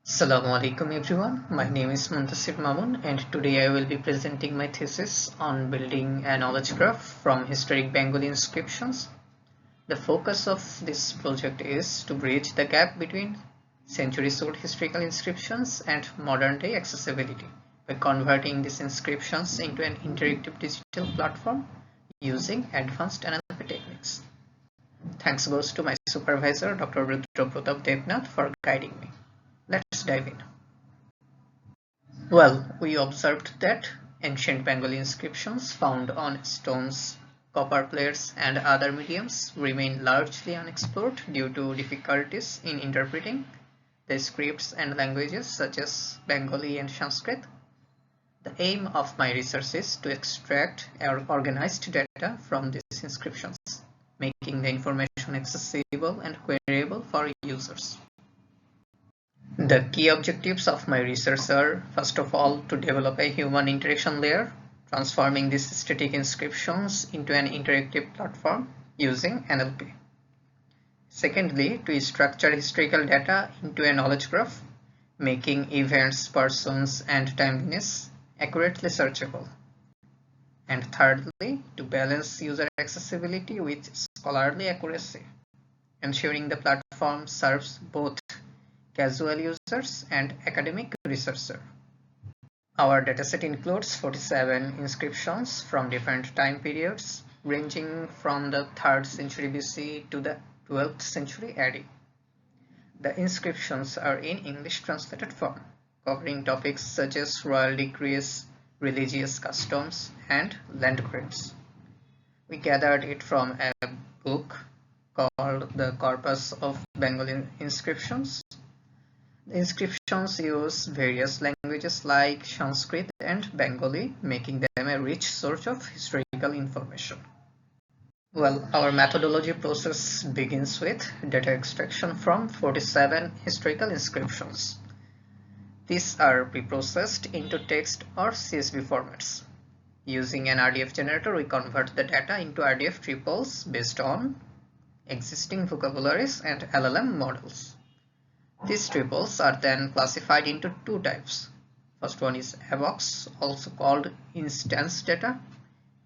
Assalamu alaikum everyone. My name is Muntasir Mamun and today I will be presenting my thesis on building a knowledge graph from historic Bengali inscriptions. The focus of this project is to bridge the gap between centuries old historical inscriptions and modern day accessibility by converting these inscriptions into an interactive digital platform using advanced NLP techniques. Thanks goes to my supervisor Dr. Rudra Pratap Devnath for guiding me. Let's dive in. Well, we observed that ancient Bengali inscriptions found on stones, copper plates, and other mediums remain largely unexplored due to difficulties in interpreting the scripts and languages such as Bengali and Sanskrit. The aim of my research is to extract organized data from these inscriptions, making the information accessible and queryable for users. The key objectives of my research are, first of all, to develop a human interaction layer, transforming these static inscriptions into an interactive platform using NLP. Secondly, to structure historical data into a knowledge graph, making events, persons, and timeliness accurately searchable. And thirdly, to balance user accessibility with scholarly accuracy, ensuring the platform serves both casual users and academic researchers. Our dataset includes 47 inscriptions from different time periods, ranging from the 3rd century BC to the 12th century AD. The inscriptions are in English translated form, covering topics such as royal decrees, religious customs, and land grants. We gathered it from a book called The Corpus of Bengali Inscriptions. The inscriptions use various languages like Sanskrit and Bengali, making them a rich source of historical information. Well, our methodology process begins with data extraction from 47 historical inscriptions. These are preprocessed into text or CSV formats. Using an RDF generator, we convert the data into RDF triples based on existing vocabularies and LLM models. These triples are then classified into two types. First one is AVOX, also called instance data,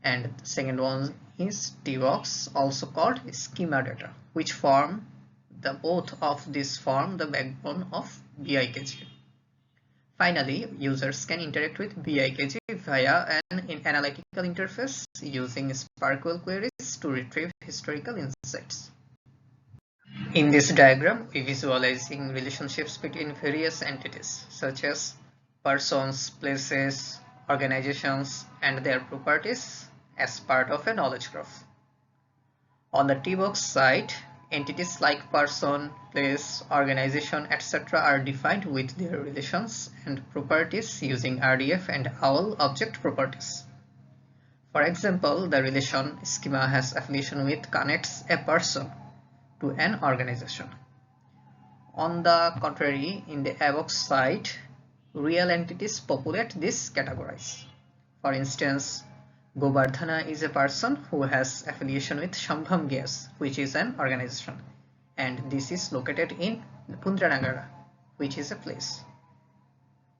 and the second one is TVOX, also called schema data, which both of these form the backbone of BIKG. Finally, users can interact with BIKG via an analytical interface using SPARQL queries to retrieve historical insights. In this diagram, we are visualizing relationships between various entities such as persons, places, organizations, and their properties as part of a knowledge graph. On the T-box side, entities like person, place, organization, etc. are defined with their relations and properties using RDF and OWL object properties. For example, the relation schema has affiliation with connects a person to an organization. On the contrary, in the AVOX side, real entities populate this categories. For instance, Govardhana is a person who has affiliation with Shambham Gas, which is an organization, and this is located in Pundranagara, which is a place.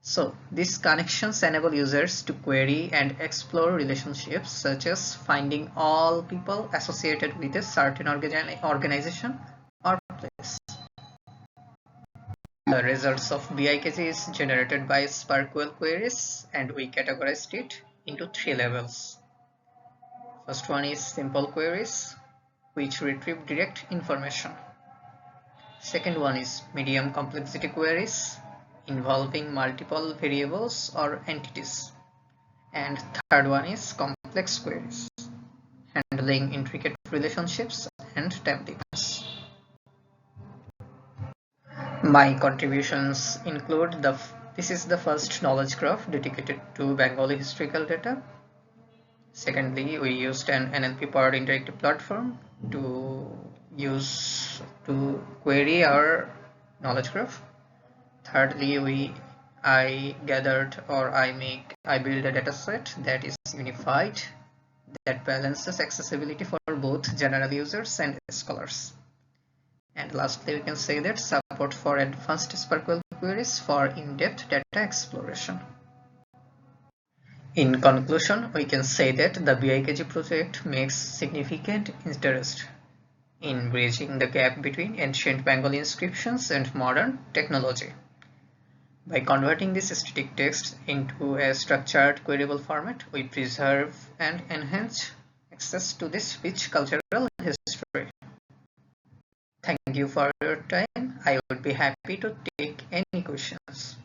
So, these connections enable users to query and explore relationships such as finding all people associated with a certain organization or place. The results of BIKG is generated by SPARQL queries, and we categorized it into three levels. First one is simple queries, which retrieve direct information. Second one is medium complexity queries, involving multiple variables or entities. And third one is complex queries, handling intricate relationships and templates. My contributions include this is the first knowledge graph dedicated to Bengali historical data. Secondly, we used an NLP powered interactive platform to query our knowledge graph. Thirdly, I build a dataset that is unified, that balances accessibility for both general users and scholars. And lastly, we can say that support for advanced SPARQL queries for in-depth data exploration. In conclusion, we can say that the BIKG project makes significant interest in bridging the gap between ancient Bengali inscriptions and modern technology. By converting this static text into a structured, queryable format, we preserve and enhance access to this rich cultural history. Thank you for your time. I would be happy to take any questions.